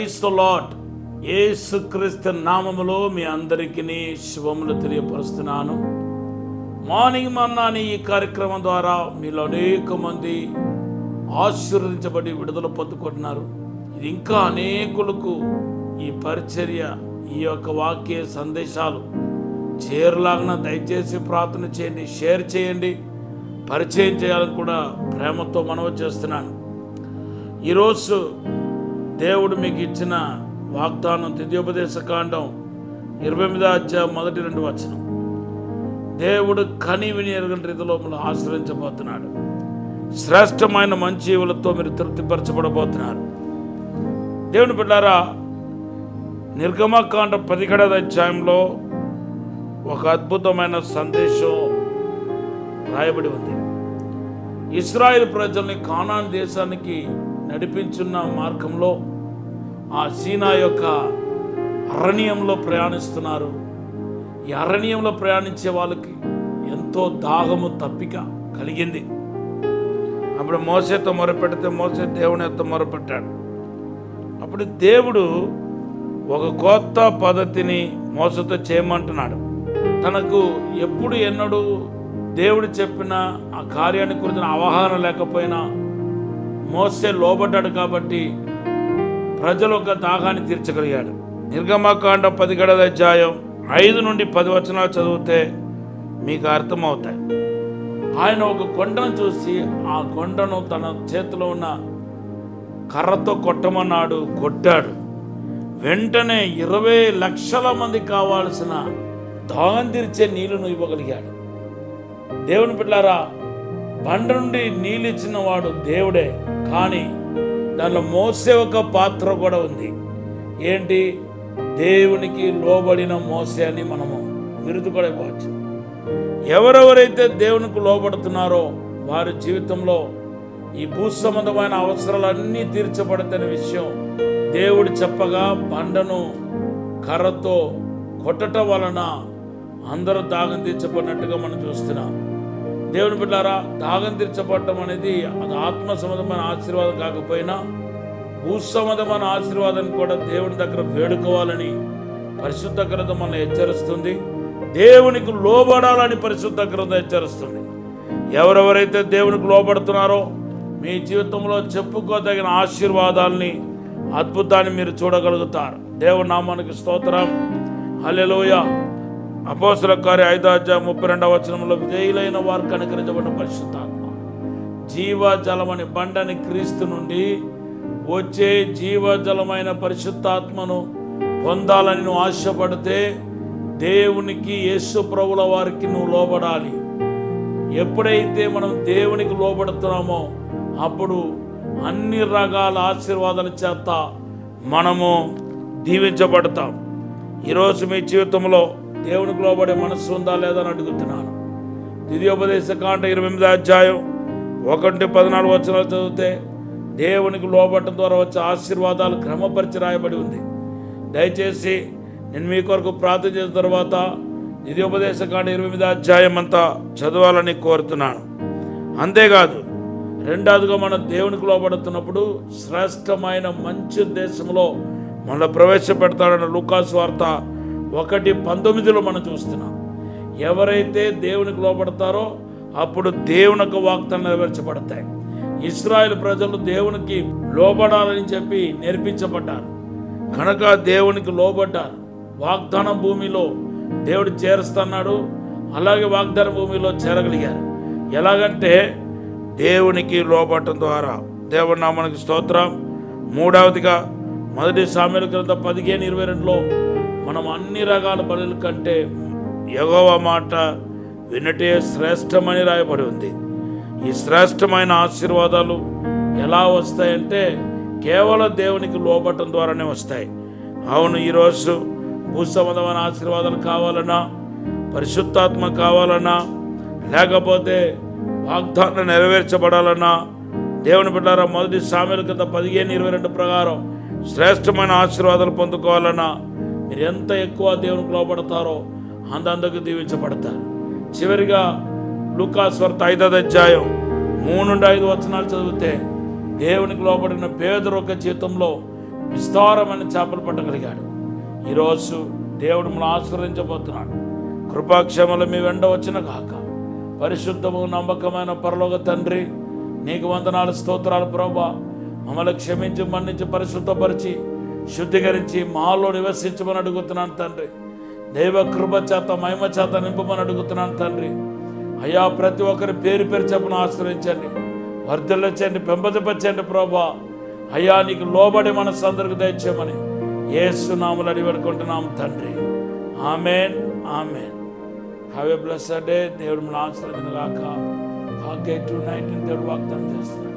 Praise the lord. యేసుక్రీస్తు నామములో మీ అందరికీ శుభములు తెలియపరుస్తున్నాను. మార్నింగ్ మన్నా అనే ఈ కార్యక్రమం ద్వారా మీలో అనేక మంది ఆశీర్వదించబడి విడుదల పొందుకుంటున్నారు. ఇది ఇంకా అనేకులకు ఈ పరిచర్య, ఈ యొక్క వాక్య సందేశాలు చేరలాగిన దయచేసి ప్రార్థన చేయండి, షేర్ చేయండి, పరిచయం చేయాలని కూడా ప్రేమతో మనవి చేస్తున్నాను. ఈరోజు దేవుడు మీకు ఇచ్చిన వాగ్దానం ద్వితీయోపదేశ కాండం 28వ అధ్యాయం 1-2 వచనం. దేవుడు కని విని ఎరగని రీతిలో మిమ్మల్ని ఆశ్రయించబోతున్నాడు. శ్రేష్టమైన మంచి ఈవులతో మీరు తృప్తిపరచబడబోతున్నారు. దేవుని బిడ్డారా, నిర్గమకాండం 17వ అధ్యాయంలో ఒక అద్భుతమైన సందేశం రాయబడి ఉంది. ఇశ్రాయేలు ప్రజల్ని కానాను దేశానికి నడిపించున్న మార్గంలో ఆ సీనా యొక్క అరణ్యంలో ప్రయాణిస్తున్నారు. ఈ అరణ్యంలో ప్రయాణించే వాళ్ళకి ఎంతో దాహము, తప్పిక కలిగింది. అప్పుడు మోసేతో మొరపెడితే మోసే దేవుని యొక్క మొరపెట్టాడు. అప్పుడు దేవుడు ఒక కొత్త పద్ధతిని మోసతో చేయమంటున్నాడు. తనకు ఎప్పుడు ఎన్నడూ దేవుడు చెప్పిన ఆ కార్యాన్ని గురించిన అవగాహన లేకపోయినా మోసే లోబడ్డాడు కాబట్టి ప్రజల యొక్క దాహాన్ని తీర్చగలిగాడు. నిర్గమకాండం 17వ అధ్యాయం 5-10 వచనాలు చదివితే మీకు అర్థమవుతాయి. ఆయన ఒక కొండను చూసి ఆ కొండను తన చేతిలో ఉన్న కర్రతో కొట్టమన్నాడు. కొట్టాడు. వెంటనే 20 లక్షల మంది కావాల్సిన దాహం తీర్చే నీళ్లను ఇవ్వగలిగాడు. దేవుని బిడ్డలారా, బండ నుండి నీళ్ళు ఇచ్చిన వాడు దేవుడే, కానీ దానిలో మోసే ఒక పాత్ర కూడా ఉంది. ఏంటి? దేవునికి లోబడిన మోసే అని మనము విరుదు కూడా ఇవ్వచ్చు. ఎవరెవరైతే దేవునికి లోబడుతున్నారో వారి జీవితంలో ఈ భూ సంబంధమైన అవసరాలన్నీ తీర్చబడతాయనే విషయం దేవుడు చెప్పగా బండను కర్రతో కొట్టడం వలన అందరూ దాగం తీర్చబడినట్టుగా మనం చూస్తున్నాం. దేవుని బిడ్డారా, దాగం తీర్చబడటం అనేది అది ఆత్మ సంబంధమైన ఆశీర్వాదం కాకపోయినా భూ సంబంధమైన ఆశీర్వాదాన్ని కూడా దేవుని దగ్గర వేడుకోవాలని పరిశుద్ధ గ్రంథం మనల్ని హెచ్చరిస్తుంది. దేవునికి లోబడాలని పరిశుద్ధ గ్రంథం హెచ్చరిస్తుంది. ఎవరెవరైతే దేవునికి లోబడుతున్నారో మీ జీవితంలో చెప్పుకోదగిన ఆశీర్వాదాలని, అద్భుతాన్ని మీరు చూడగలుగుతారు. దేవుని నామానికి స్తోత్రం. హల్లెలూయా. అపోస్తలుల కార్యం 5వ అధ్యాయం 32వ వచనంలో విధేయులైన వారికి అనుగ్రహించబడిన పరిశుద్ధాత్మ జీవజలమని బండని క్రీస్తు నుండి వచ్చే జీవజలమైన పరిశుద్ధాత్మను పొందాలని నువ్వు ఆశపడితే దేవునికి, యేసు ప్రభుల వారికి నువ్వు లోబడాలి. ఎప్పుడైతే మనం దేవునికి లోబడుతున్నామో అప్పుడు అన్ని రకాల ఆశీర్వాదాల చేత మనము దీవించబడతాం. ఈరోజు మీ జీవితంలో దేవునికి లోబడే మనస్సు ఉందా లేదా అని అడుగుతున్నాను. ద్వితీయోపదేశ కాండం 28వ అధ్యాయం 1-14 వచనాలు చదివితే దేవునికి లోబడటం ద్వారా వచ్చే ఆశీర్వాదాలు క్రమపరిచి రాయబడి ఉంది. దయచేసి నేను మీ కొరకు ప్రార్థన చేసిన తర్వాత ద్వితీయోపదేశ కాండం 28వ అధ్యాయం అంతా చదవాలని కోరుతున్నాను. అంతేకాదు, రెండవదిగా మనం దేవునికి లోబడుతున్నప్పుడు శ్రేష్టమైన మంచి దేశంలో మనల్ని ప్రవేశపెడతాడన్న లూకాసు వార్త 1:19లో మనం చూస్తున్నాం. ఎవరైతే దేవునికి లోబడతారో అప్పుడు దేవుని యొక్క వాగ్దానాలు నెరవేర్చబడతాయి. ఇశ్రాయేలు ప్రజలు దేవునికి లోబడాలని చెప్పి నేర్పించబడ్డారు కనుక దేవునికి లోబడ్డారు. వాగ్దాన భూమిలో దేవుడు చేరుస్తున్నాడు, అలాగే వాగ్దాన భూమిలో చేరగలిగారు. ఎలాగంటే దేవునికి లోబడటం ద్వారా. దేవుని నామానికి స్తోత్రం. మూడవదిగా 1 సామెతల గ్రంథం 15:22లో మనం అన్ని రకాల బలుల కంటే యెహోవా మాట వినటే శ్రేష్టమని రాయబడి ఉంది. ఈ శ్రేష్టమైన ఆశీర్వాదాలు ఎలా వస్తాయంటే కేవలం దేవునికి లోబడటం ద్వారానే వస్తాయి. అవును, ఈరోజు భూ సంబంధమైన ఆశీర్వాదాలు కావాలన్నా, పరిశుద్ధాత్మ కావాలన్నా, లేకపోతే వాగ్దానం నెరవేర్చబడాలన్నా, దేవుని బిడ్డారా 1 సామెతల గ్రంథం 15:22 ప్రకారం శ్రేష్టమైన ఆశీర్వాదాలు పొందుకోవాలన్నా మీరు ఎంత ఎక్కువ దేవునికి లోబడతారో అందందుకు దీవించబడతారు. చివరిగా లూకాసు వార్త 5వ అధ్యాయం 3-5 వచనాలు చదివితే దేవునికి లోబడిన పేదరు ఒక జీవితంలో విస్తారమైన చేపలు పట్టగలిగాడు. ఈరోజు దేవుడు మనం ఆశీర్వదించబోతున్నాడు. కృపాక్షమలు మీ వెంట వచ్చిన కాక. పరిశుద్ధము నమ్మకమైన పరలోక తండ్రి, నీకు వందనాలు, స్తోత్రాలు ప్రభా. మమ్మల్ని క్షమించి, మన్నించి, పరిశుద్ధపరిచి, శుద్ధీకరించి మాలో నివసించమని అడుగుతున్నాను తండ్రి. దైవ కృప చేత, మహిమ చేత నింపమని అడుగుతున్నాను తండ్రి. అయ్యా, ప్రతి ఒక్కరి పేరు పేరు చెప్పను ఆశ్రయించండి, వర్ధిల్లించండి, పెంపొందించండి ప్రభా. అయ్యా, నీకు లోబడి మనసు అందరికి దయచేయమని యేసు నామములో అడిగి వేడుకుంటున్నాము తండ్రి. Amen, amen. Have a blessed day. దేవుడు మన ఆశ్రయించిన గాక. హాగై 2:19 దేవుడు వాగ్దానం చేస్తున్నాడు.